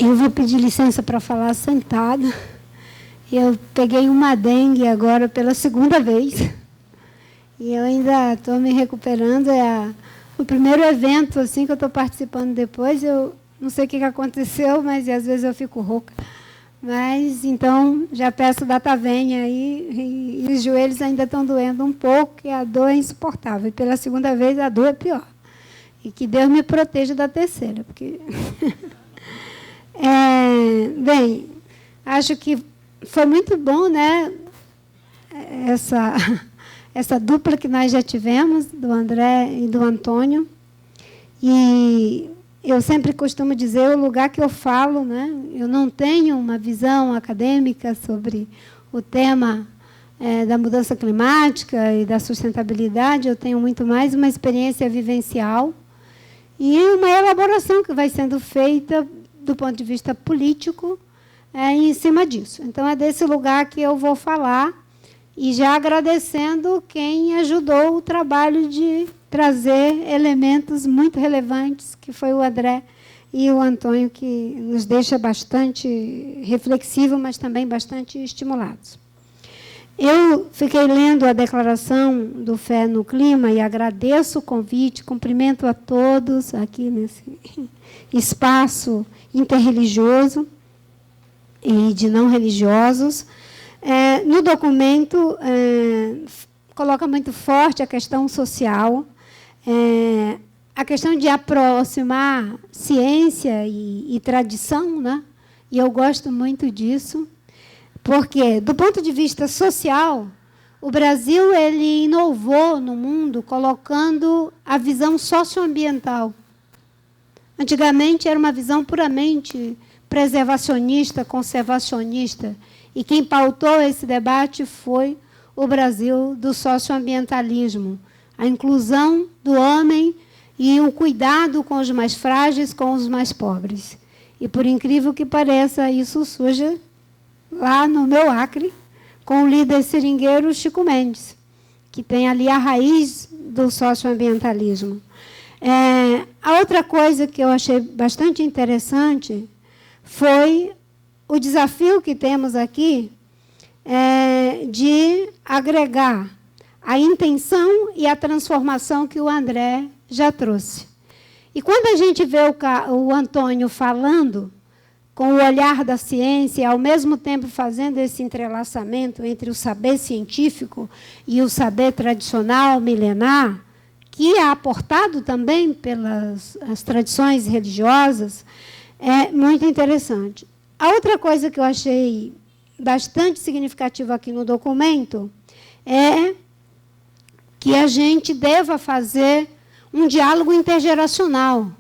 Eu vou pedir licença para falar sentada. Eu peguei uma dengue agora pela segunda vez. E eu ainda estou me recuperando. O primeiro evento assim, que eu estou participando depois. Eu não sei o que aconteceu, mas às vezes eu fico rouca. Mas, então, já peço data venha aí. E os joelhos ainda estão doendo um pouco, e a dor é insuportável. E pela segunda vez, a dor é pior. E que Deus me proteja da terceira, porque... bem, acho que foi muito bom, né? Essa dupla que nós já tivemos, do André e do Antônio. E eu sempre costumo dizer, o lugar que eu falo, né? Eu não tenho uma visão acadêmica sobre o tema da mudança climática e da sustentabilidade, eu tenho muito mais uma experiência vivencial e uma elaboração que vai sendo feita do ponto de vista político em cima disso. Então, é desse lugar que eu vou falar, e já agradecendo quem ajudou o trabalho de trazer elementos muito relevantes, que foi o André e o Antônio, que nos deixa bastante reflexivo, mas também bastante estimulados. Eu fiquei lendo a declaração do Fé no Clima e agradeço o convite, cumprimento a todos aqui nesse espaço interreligioso e de não religiosos. No documento, coloca muito forte a questão social, a questão de aproximar ciência e tradição, né? E eu gosto muito disso, porque, do ponto de vista social, o Brasil ele inovou no mundo colocando a visão socioambiental. Antigamente era uma visão puramente preservacionista, conservacionista, e quem pautou esse debate foi o Brasil do socioambientalismo, a inclusão do homem e o cuidado com os mais frágeis, com os mais pobres. E, por incrível que pareça, isso surge lá no meu Acre, com o líder seringueiro Chico Mendes, que tem ali a raiz do socioambientalismo. A outra coisa que eu achei bastante interessante foi o desafio que temos aqui de agregar a intenção e a transformação que o André já trouxe. E quando a gente vê o Antônio falando, com o olhar da ciência, ao mesmo tempo fazendo esse entrelaçamento entre o saber científico e o saber tradicional, milenar, que é aportado também pelas as tradições religiosas, é muito interessante. A outra coisa que eu achei bastante significativa aqui no documento é que a gente deva fazer um diálogo intergeracional,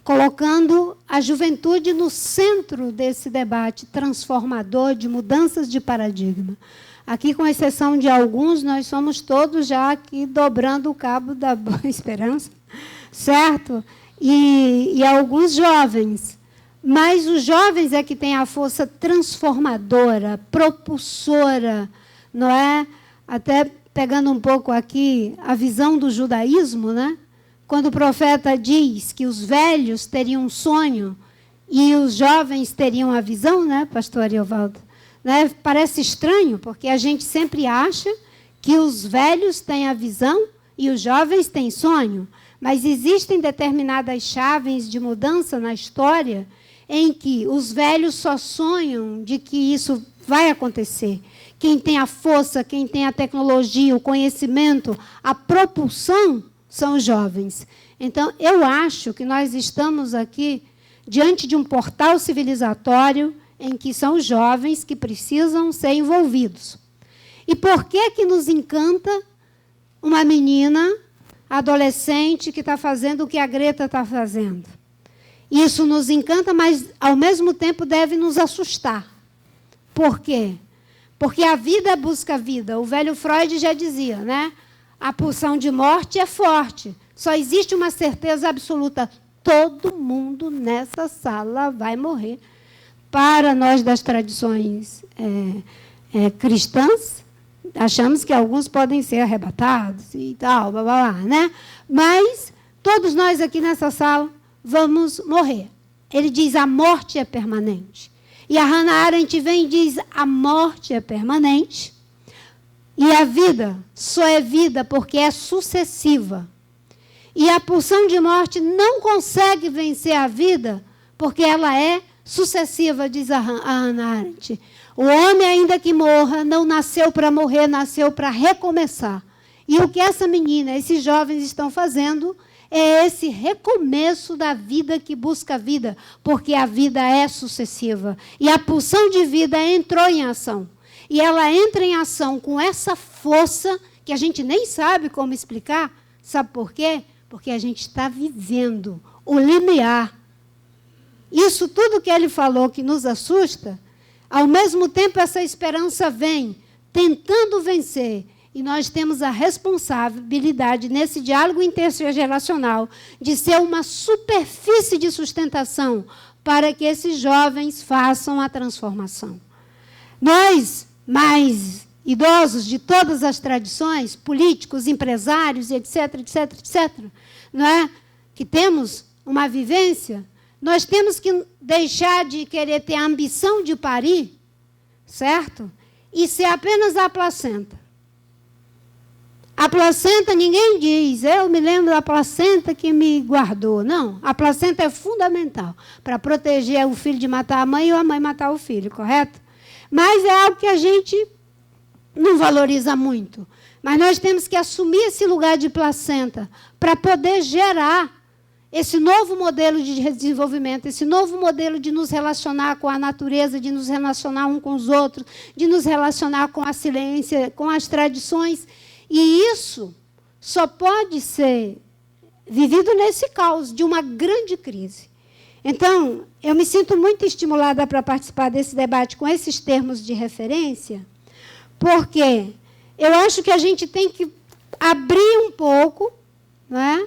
colocando a juventude no centro desse debate transformador de mudanças de paradigma. Aqui, com exceção de alguns, nós somos todos já aqui dobrando o cabo da Boa Esperança, certo? E alguns jovens. Mas os jovens é que têm a força transformadora, propulsora, não é? Até pegando um pouco aqui a visão do judaísmo, né? Quando o profeta diz que os velhos teriam um sonho e os jovens teriam a visão, né, pastor Ariovaldo? Né? Parece estranho, porque a gente sempre acha que os velhos têm a visão e os jovens têm sonho. Mas existem determinadas chaves de mudança na história em que os velhos só sonham de que isso vai acontecer. Quem tem a força, quem tem a tecnologia, o conhecimento, a propulsão, são os jovens. Então, eu acho que nós estamos aqui diante de um portal civilizatório em que são os jovens que precisam ser envolvidos. E por que nos encanta uma menina adolescente que está fazendo o que a Greta está fazendo? Isso nos encanta, mas, ao mesmo tempo, deve nos assustar. Por quê? Porque a vida busca a vida. O velho Freud já dizia, né? A pulsão de morte é forte. Só existe uma certeza absoluta. Todo mundo nessa sala vai morrer. Para nós das tradições cristãs, achamos que alguns podem ser arrebatados e tal, blá, blá, blá, né? Mas todos nós aqui nessa sala vamos morrer. ele diz a morte é permanente. E a Hannah Arendt vem e diz a morte é permanente e a vida só é vida porque é sucessiva. E a pulsão de morte não consegue vencer a vida porque ela é sucessiva, diz a Hannah Arendt. O homem, ainda que morra, não nasceu para morrer, nasceu para recomeçar. E o que essa menina, esses jovens estão fazendo é esse recomeço da vida que busca a vida, porque a vida é sucessiva. E a pulsão de vida entrou em ação. E ela entra em ação com essa força que a gente nem sabe como explicar. Sabe por quê? Porque a gente está vivendo o limiar. Isso tudo que ele falou que nos assusta, ao mesmo tempo essa esperança vem tentando vencer. E nós temos a responsabilidade, nesse diálogo intergeracional, de ser uma superfície de sustentação para que esses jovens façam a transformação. Nós, mais idosos de todas as tradições, políticos, empresários, etc., etc., etc., não é? Que temos uma vivência, nós temos que deixar de querer ter a ambição de parir, certo? E ser apenas a placenta. A placenta, ninguém diz, eu me lembro da placenta que me guardou. Não, a placenta é fundamental para proteger o filho de matar a mãe ou a mãe matar o filho, correto? Mas é algo que a gente não valoriza muito. Mas nós temos que assumir esse lugar de placenta para poder gerar esse novo modelo de desenvolvimento, esse novo modelo de nos relacionar com a natureza, de nos relacionar um com os outros, de nos relacionar com a ciência, com as tradições. E isso só pode ser vivido nesse caos de uma grande crise. Então, eu me sinto muito estimulada para participar desse debate com esses termos de referência, porque eu acho que a gente tem que abrir um pouco, não é?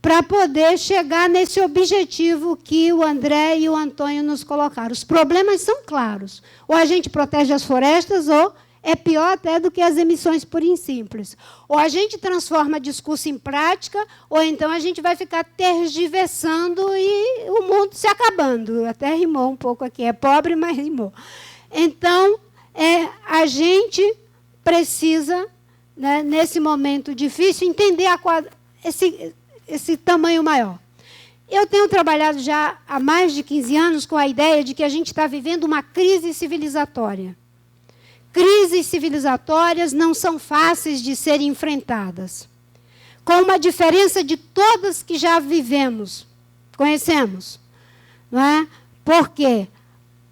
Para poder chegar nesse objetivo que o André e o Antônio nos colocaram. Os problemas são claros. Ou a gente protege as florestas, ou é pior até do que as emissões puras e simples. Ou a gente transforma discurso em prática, ou então a gente vai ficar tergiversando e o mundo se acabando. Até rimou um pouco aqui. É pobre, mas rimou. Então, a gente precisa, né, nesse momento difícil, entender esse tamanho maior. Eu tenho trabalhado já há mais de 15 anos com a ideia de que a gente está vivendo uma crise civilizatória. Crises civilizatórias não são fáceis de serem enfrentadas. Com uma diferença de todas que já vivemos, conhecemos. Não é? Porque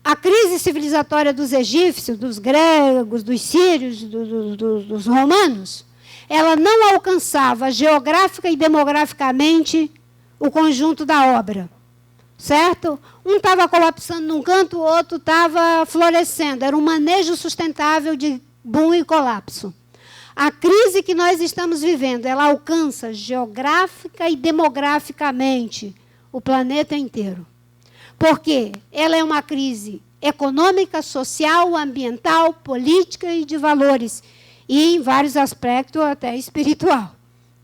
a crise civilizatória dos egípcios, dos gregos, dos sírios, dos romanos, ela não alcançava geográfica e demograficamente o conjunto da obra. Certo? Um estava colapsando num canto, o outro estava florescendo. Era um manejo sustentável de boom e colapso. A crise que nós estamos vivendo, ela alcança geográfica e demograficamente o planeta inteiro. Porque ela é uma crise econômica, social, ambiental, política e de valores. E, em vários aspectos, até espiritual.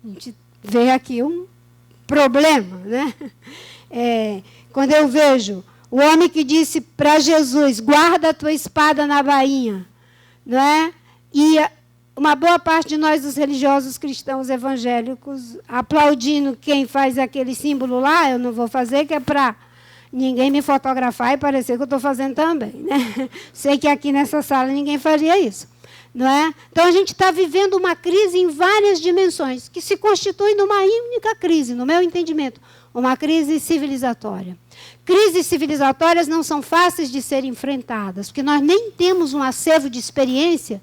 A gente vê aqui um problema, né? Quando eu vejo o homem que disse para Jesus, guarda a tua espada na bainha, não é? E uma boa parte de nós, os religiosos cristãos evangélicos, aplaudindo quem faz aquele símbolo lá, eu não vou fazer, que é para ninguém me fotografar e parecer que eu estou fazendo também, né? Sei que aqui nessa sala ninguém faria isso. Não é? Então, a gente está vivendo uma crise em várias dimensões, que se constitui numa única crise, no meu entendimento, uma crise civilizatória. Crises civilizatórias não são fáceis de serem enfrentadas, porque nós nem temos um acervo de experiência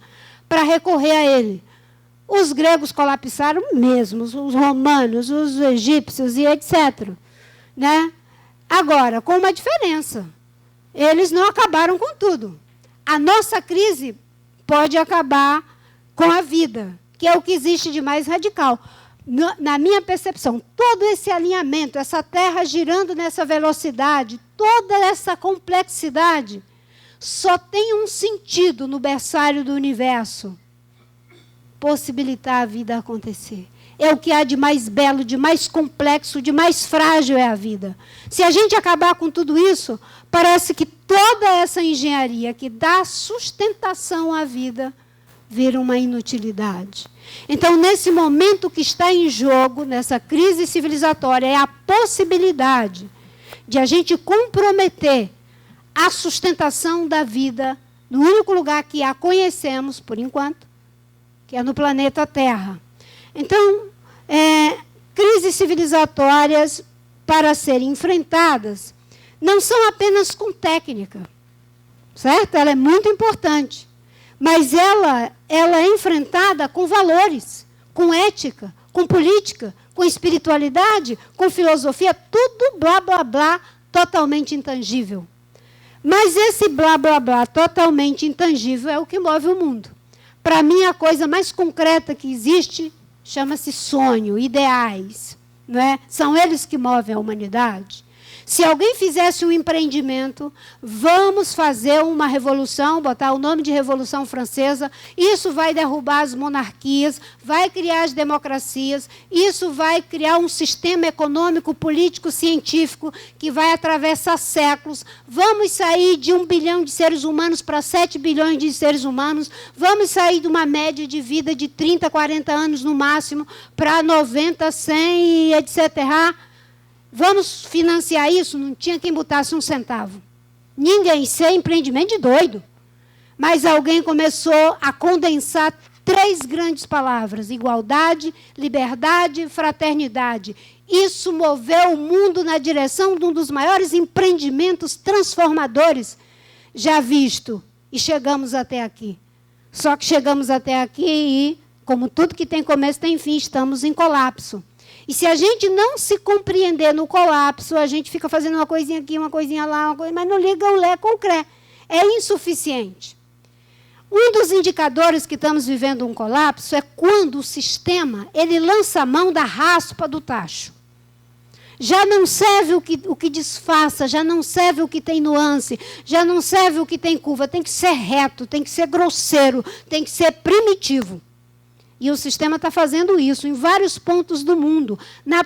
para recorrer a ele. Os gregos colapsaram mesmo, os romanos, os egípcios e etc. Né? Agora, com uma diferença. Eles não acabaram com tudo. A nossa crise pode acabar com a vida, que é o que existe de mais radical. Na minha percepção, todo esse alinhamento, essa Terra girando nessa velocidade, toda essa complexidade, só tem um sentido no berçário do universo: possibilitar a vida acontecer. É o que há de mais belo, de mais complexo, de mais frágil é a vida. Se a gente acabar com tudo isso, parece que toda essa engenharia que dá sustentação à vida vira uma inutilidade. Então, nesse momento que está em jogo, nessa crise civilizatória, é a possibilidade de a gente comprometer a sustentação da vida no único lugar que a conhecemos, por enquanto, que é no planeta Terra. Então, crises civilizatórias, para serem enfrentadas, não são apenas com técnica, certo? Ela é muito importante, mas ela é enfrentada com valores, com ética, com política, com espiritualidade, com filosofia, tudo blá, blá, blá, totalmente intangível. Mas esse blá, blá, blá, totalmente intangível é o que move o mundo. Para mim, a coisa mais concreta que existe chama-se sonho, ideais. Não é? São eles que movem a humanidade. Se alguém fizesse um empreendimento, vamos fazer uma revolução, botar o nome de Revolução Francesa, isso vai derrubar as monarquias, vai criar as democracias, isso vai criar um sistema econômico, político, científico, que vai atravessar séculos, vamos sair de 1 bilhão de seres humanos para 7 bilhões de seres humanos, vamos sair de uma média de vida de 30, 40 anos no máximo, para 90, 100 e etc. Vamos financiar isso? Não tinha quem botasse um centavo. Ninguém, isso é empreendimento de doido. Mas alguém começou a condensar 3 grandes palavras: igualdade, liberdade, fraternidade. Isso moveu o mundo na direção de um dos maiores empreendimentos transformadores já visto. E chegamos até aqui. Só que chegamos até aqui e, como tudo que tem começo tem fim, estamos em colapso. E se a gente não se compreender no colapso, a gente fica fazendo uma coisinha aqui, uma coisinha lá, mas não liga o lé com o cré. É insuficiente. Um dos indicadores que estamos vivendo um colapso é quando o sistema ele lança a mão da raspa do tacho. Já não serve o que disfarça, já não serve o que tem nuance, já não serve o que tem curva. Tem que ser reto, tem que ser grosseiro, tem que ser primitivo. E o sistema está fazendo isso em vários pontos do mundo, na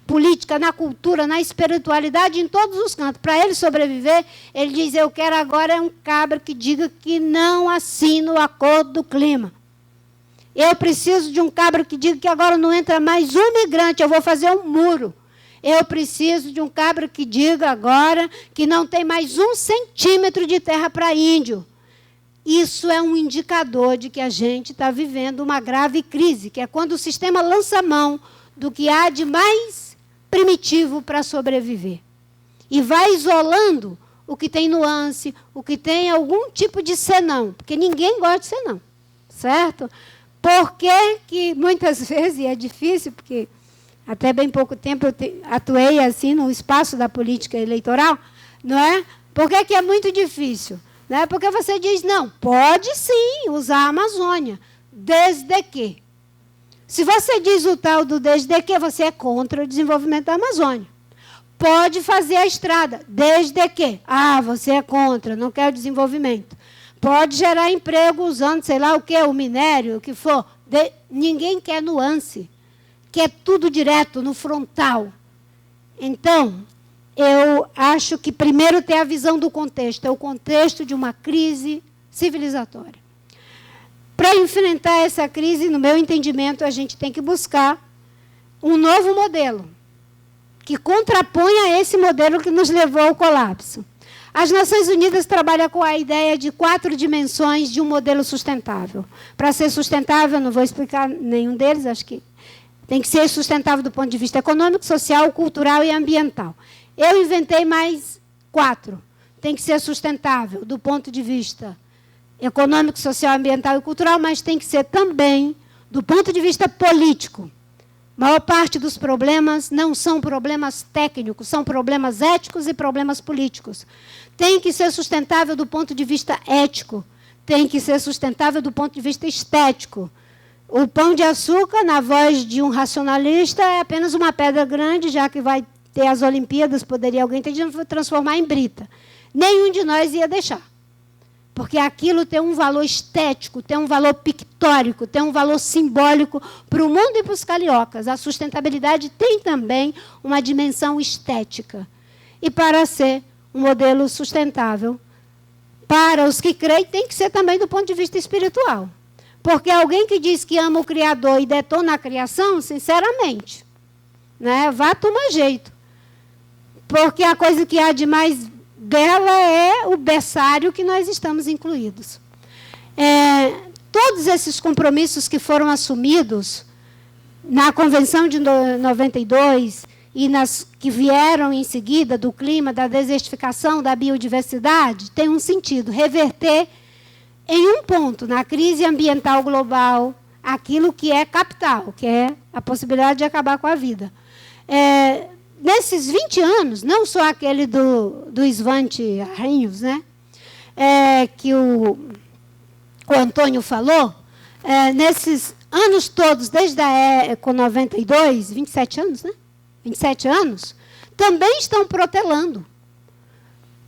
política, na cultura, na espiritualidade, em todos os cantos. Para ele sobreviver, ele diz: eu quero agora um cabra que diga que não assina o acordo do clima. Eu preciso de um cabra que diga que agora não entra mais um migrante, eu vou fazer um muro. Eu preciso de um cabra que diga agora que não tem mais 1 centímetro de terra para índio. Isso é um indicador de que a gente está vivendo uma grave crise, que é quando o sistema lança mão do que há de mais primitivo para sobreviver. E vai isolando o que tem nuance, o que tem algum tipo de senão, porque ninguém gosta de senão, certo? Porque que muitas vezes, e é difícil, porque até bem pouco tempo eu atuei assim no espaço da política eleitoral, não é? Por que é muito difícil? Né? Porque você diz: não, pode sim usar a Amazônia, desde que. Se você diz o tal do desde que, você é contra o desenvolvimento da Amazônia. Pode fazer a estrada, desde que. Ah, você é contra, não quer o desenvolvimento. Pode gerar emprego usando, sei lá o que, o minério, o que for. Ninguém quer nuance, quer tudo direto, no frontal. Então, eu acho que primeiro tem a visão do contexto, é o contexto de uma crise civilizatória. Para enfrentar essa crise, no meu entendimento, a gente tem que buscar um novo modelo, que contraponha esse modelo que nos levou ao colapso. As Nações Unidas trabalham com a ideia de 4 dimensões de um modelo sustentável. Para ser sustentável, não vou explicar nenhum deles, acho que tem que ser sustentável do ponto de vista econômico, social, cultural e ambiental. Eu inventei mais 4. Tem que ser sustentável do ponto de vista econômico, social, ambiental e cultural, mas tem que ser também do ponto de vista político. A maior parte dos problemas não são problemas técnicos, são problemas éticos e problemas políticos. Tem que ser sustentável do ponto de vista ético, tem que ser sustentável do ponto de vista estético. O pão de açúcar, na voz de um racionalista, é apenas uma pedra grande, já que vai ter as Olimpíadas, poderia alguém ter de transformar em brita. Nenhum de nós ia deixar. porque aquilo tem um valor estético, tem um valor pictórico, tem um valor simbólico para o mundo e para os cariocas. A sustentabilidade tem também uma dimensão estética. E para ser um modelo sustentável, para os que creem, tem que ser também do ponto de vista espiritual. Porque alguém que diz que ama o Criador e detona a criação, sinceramente, né, vá tomar jeito. Porque a coisa que há de mais bela é o berçário que nós estamos incluídos. Todos esses compromissos que foram assumidos na Convenção de 92 e nas que vieram em seguida do clima, da desertificação, da biodiversidade, tem um sentido: reverter em um ponto, na crise ambiental global, aquilo que é capital, que é a possibilidade de acabar com a vida. Nesses 20 anos, não só aquele do Svante Arrhenius, né, que o Antônio falou, nesses anos todos, desde a Eco 92, 27 anos, né? 27 anos, também estão protelando.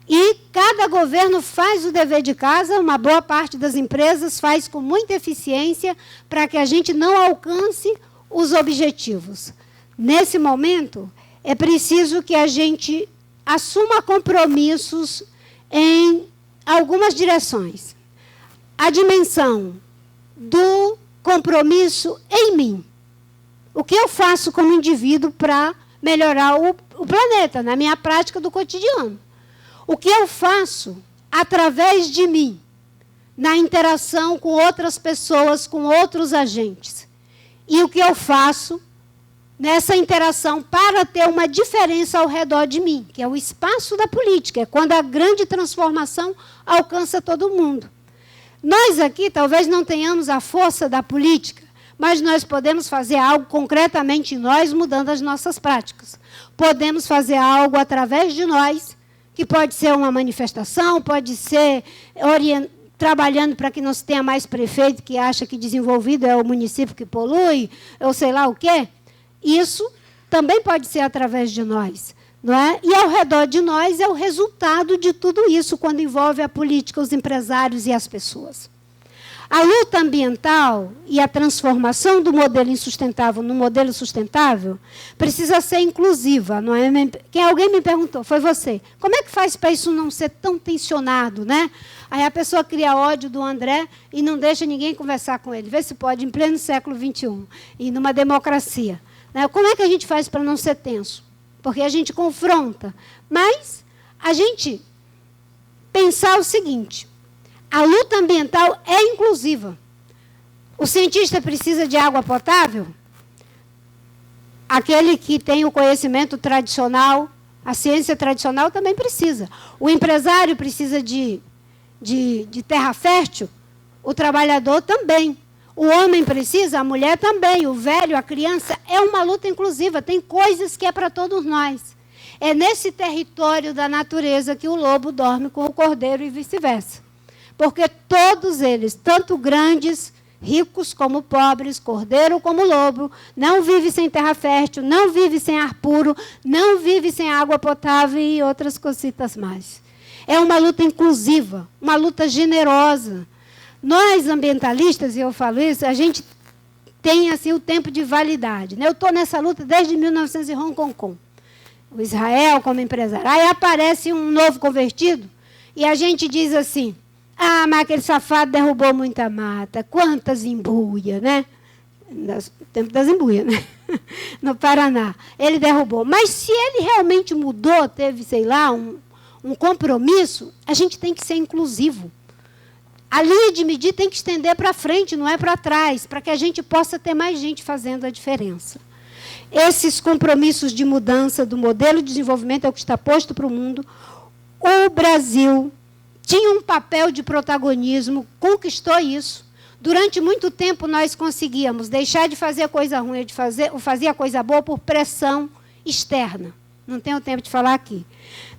E cada governo faz o dever de casa, uma boa parte das empresas faz com muita eficiência para que a gente não alcance os objetivos. Nesse momento, é preciso que a gente assuma compromissos em algumas direções. A dimensão do compromisso em mim. O que eu faço como indivíduo para melhorar o planeta, na minha prática do cotidiano. O que eu faço através de mim, na interação com outras pessoas, com outros agentes. E o que eu faço nessa interação para ter uma diferença ao redor de mim, que é o espaço da política, é quando a grande transformação alcança todo mundo. Nós aqui talvez não tenhamos a força da política, mas nós podemos fazer algo concretamente nós, mudando as nossas práticas. Podemos fazer algo através de nós, que pode ser uma manifestação, pode ser trabalhando para que não se tenha mais prefeito que acha que desenvolvido é o município que polui, ou sei lá o quê. Isso também pode ser através de nós, não é? E ao redor de nós é o resultado de tudo isso, quando envolve a política, os empresários e as pessoas. A luta ambiental e a transformação do modelo insustentável no modelo sustentável precisa ser inclusiva, não é? Alguém me perguntou, foi você, como é que faz para isso não ser tão tensionado, né? Aí a pessoa cria ódio do André e não deixa ninguém conversar com ele. Vê se pode, em pleno século XXI, e numa democracia. Como é que a gente faz para não ser tenso? Porque a gente confronta. Mas a gente pensar o seguinte: a luta ambiental é inclusiva. O cientista precisa de água potável? Aquele que tem o conhecimento tradicional, a ciência tradicional também precisa. O empresário precisa de terra fértil? O trabalhador também. O homem precisa, a mulher também, o velho, a criança. É uma luta inclusiva, tem coisas que é para todos nós. É nesse território da natureza que o lobo dorme com o cordeiro e vice-versa. Porque todos eles, tanto grandes, ricos como pobres, cordeiro como lobo, não vivem sem terra fértil, não vivem sem ar puro, não vivem sem água potável e outras cositas mais. É uma luta inclusiva, uma luta generosa. Nós, ambientalistas, e eu falo isso, a gente tem assim, o tempo de validade. Né? Eu estou nessa luta desde 1900 em Hong Kong. O Israel como empresário. Aí aparece um novo convertido e a gente diz assim: ah, mas aquele safado derrubou muita mata. Quantas embuias, né? No tempo das embuias, né? No Paraná. Ele derrubou. Mas se ele realmente mudou, teve, sei lá, um compromisso, a gente tem que ser inclusivo. A linha de medir tem que estender para frente, não é para trás, para que a gente possa ter mais gente fazendo a diferença. Esses compromissos de mudança do modelo de desenvolvimento é o que está posto para o mundo. O Brasil tinha um papel de protagonismo, conquistou isso. Durante muito tempo nós conseguíamos deixar de fazer coisa ruim, fazia coisa boa por pressão externa. Não tenho tempo de falar aqui.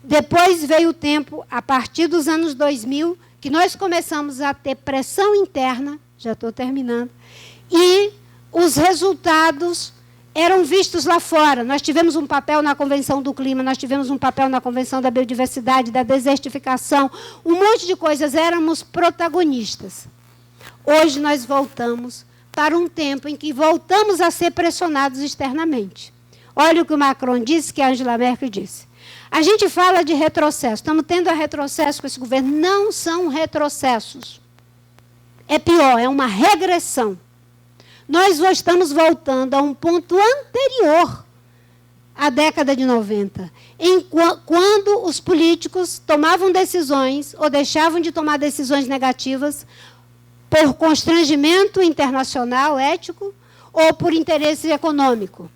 Depois veio o tempo, a partir dos anos 2000, que nós começamos a ter pressão interna, já estou terminando, e os resultados eram vistos lá fora. Nós tivemos um papel na Convenção do Clima, nós tivemos um papel na Convenção da Biodiversidade, da desertificação, um monte de coisas, éramos protagonistas. Hoje nós voltamos para um tempo em que voltamos a ser pressionados externamente. Olha o que o Macron disse, que a Angela Merkel disse. A gente fala de retrocesso, estamos tendo retrocesso com esse governo. Não são retrocessos. É pior, é uma regressão. Nós estamos voltando a um ponto anterior à década de 90, quando os políticos tomavam decisões ou deixavam de tomar decisões negativas por constrangimento internacional, ético, ou por interesse econômico.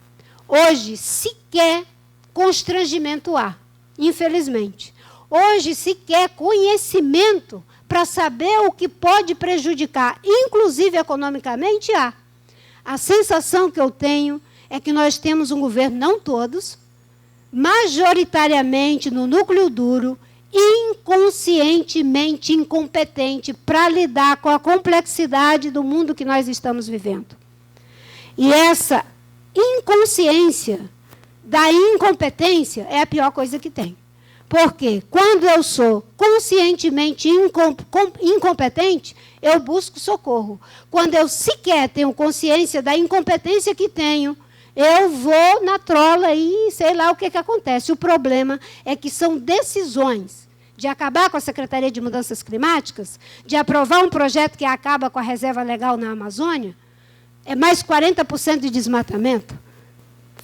Hoje, sequer constrangimento há, infelizmente. Hoje, sequer conhecimento para saber o que pode prejudicar, inclusive economicamente, há. A sensação que eu tenho é que nós temos um governo, não todos, majoritariamente no núcleo duro, inconscientemente incompetente para lidar com a complexidade do mundo que nós estamos vivendo. E essa inconsciência da incompetência é a pior coisa que tem. Porque quando eu sou conscientemente incompetente, eu busco socorro. Quando eu sequer tenho consciência da incompetência que tenho, eu vou na trola e sei lá o que acontece. O problema é que são decisões de acabar com a Secretaria de Mudanças Climáticas, de aprovar um projeto que acaba com a reserva legal na Amazônia, é mais 40% de desmatamento.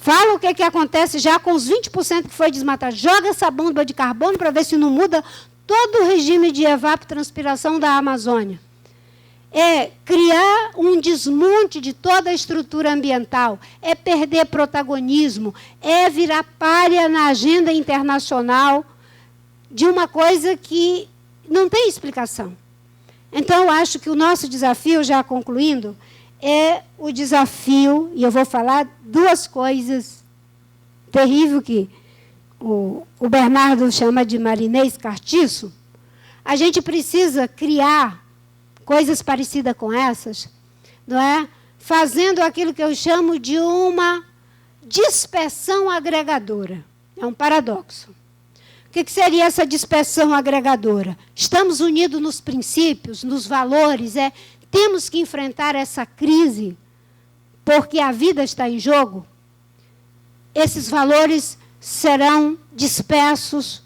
Fala o que acontece já com os 20% que foi desmatado. Joga essa bomba de carbono para ver se não muda todo o regime de evapotranspiração da Amazônia. É criar um desmonte de toda a estrutura ambiental, é perder protagonismo, é virar pária na agenda internacional de uma coisa que não tem explicação. Então, eu acho que o nosso desafio, já concluindo, é o desafio, e eu vou falar duas coisas terríveis que o Bernardo chama de marinês cartiço. A gente precisa criar coisas parecidas com essas, não é? Fazendo aquilo que eu chamo de uma dispersão agregadora. É um paradoxo. O que seria essa dispersão agregadora? Estamos unidos nos princípios, nos valores, temos que enfrentar essa crise porque a vida está em jogo. Esses valores serão dispersos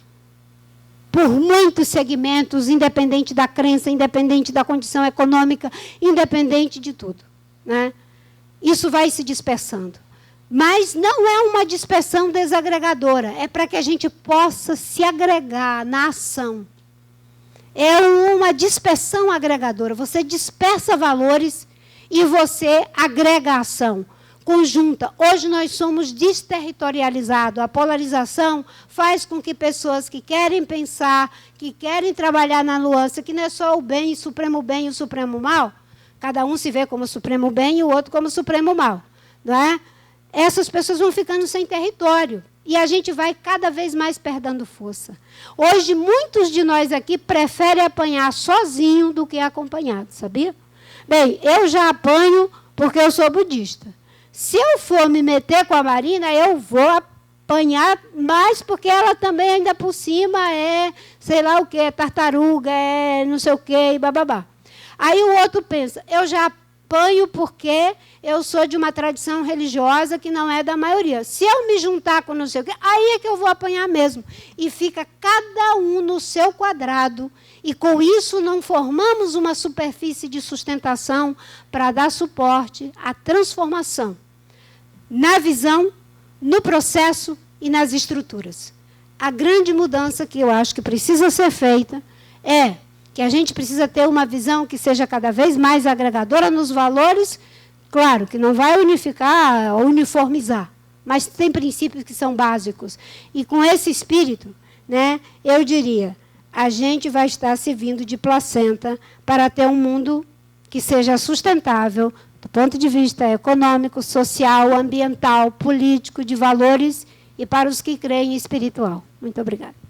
por muitos segmentos, independente da crença, independente da condição econômica, independente de tudo, né? Isso vai se dispersando. Mas não é uma dispersão desagregadora, é para que a gente possa se agregar na ação. É uma dispersão agregadora. Você dispersa valores e você agrega a ação conjunta. Hoje nós somos desterritorializados. A polarização faz com que pessoas que querem pensar, que querem trabalhar na nuance, que não é só o bem, o supremo mal, cada um se vê como o supremo bem e o outro como o supremo mal, não é? Essas pessoas vão ficando sem território. E a gente vai cada vez mais perdendo força. Hoje, muitos de nós aqui preferem apanhar sozinho do que acompanhado, sabia? Bem, eu já apanho porque eu sou budista. Se eu for me meter com a Marina, eu vou apanhar mais, porque ela também, ainda por cima, é sei lá o quê, tartaruga, é não sei o quê, e bababá. Aí o outro pensa, eu já apanho porque eu sou de uma tradição religiosa que não é da maioria. Se eu me juntar com não sei o quê, aí é que eu vou apanhar mesmo. E fica cada um no seu quadrado. E com isso não formamos uma superfície de sustentação para dar suporte à transformação na visão, no processo e nas estruturas. A grande mudança que eu acho que precisa ser feita é que a gente precisa ter uma visão que seja cada vez mais agregadora nos valores. Claro, que não vai unificar ou uniformizar, mas tem princípios que são básicos. E com esse espírito, né, eu diria, a gente vai estar servindo de placenta para ter um mundo que seja sustentável do ponto de vista econômico, social, ambiental, político, de valores e para os que creem espiritual. Muito obrigada.